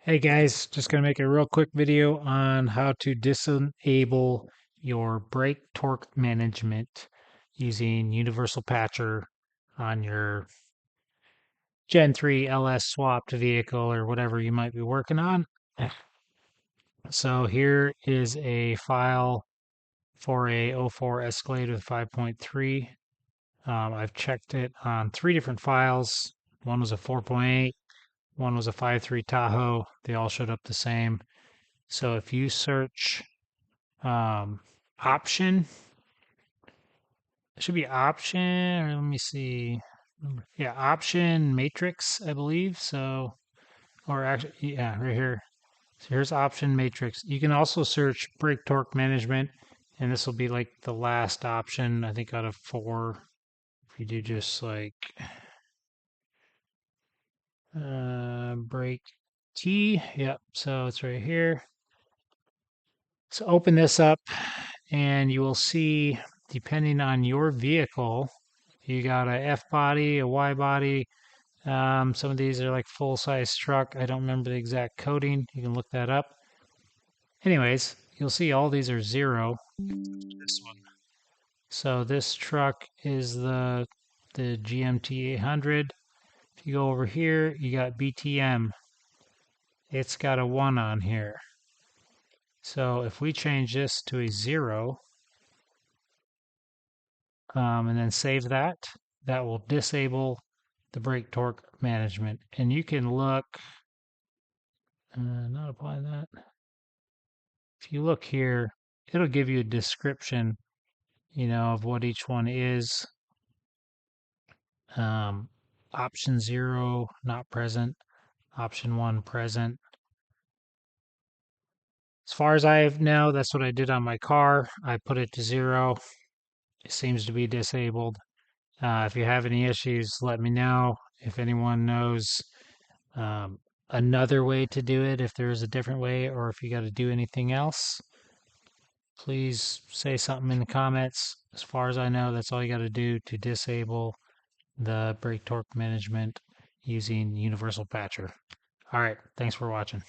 Hey guys, just going to make a real quick video on how to disable your brake torque management using Universal Patcher on your Gen 3 LS swapped vehicle or whatever you might be working on. So here is a file for a '04 Escalade with 5.3. I've checked it on 3 different files. One was a 4.8, one was a 5.3 Tahoe. They all showed up the same. So if you search um, option, it should be option, or let me see. Yeah, option matrix, I believe. So, or actually, yeah, right here. So here's option matrix. You can also search brake torque management, and this will be like the last option, I think, out of 4. If you do just like brake T, yep. So it's right here. So open this up and you will see, depending on your vehicle, you got a F body, a Y body. Some of these are like full size truck. I don't remember the exact coding. You can look that up. Anyways, you'll see all these are 0. This one. So this truck is the GMT 800. If you go over here, you got BTM. It's got a 1 on here. So if we change this to a 0, and then save that, that will disable the brake torque management. And you can look, not apply that. If you look here, it'll give you a description, of what each one is. Option 0, not present. Option 1, present. As far as I know, that's what I did on my car. I put it to 0. It seems to be disabled. If you have any issues, let me know. If anyone knows um, another way to do it, if there is a different way, or if you got to do anything else, please say something in the comments. As far as I know, that's all you got to do to disable the brake torque management using Universal Patcher. All right, thanks for watching.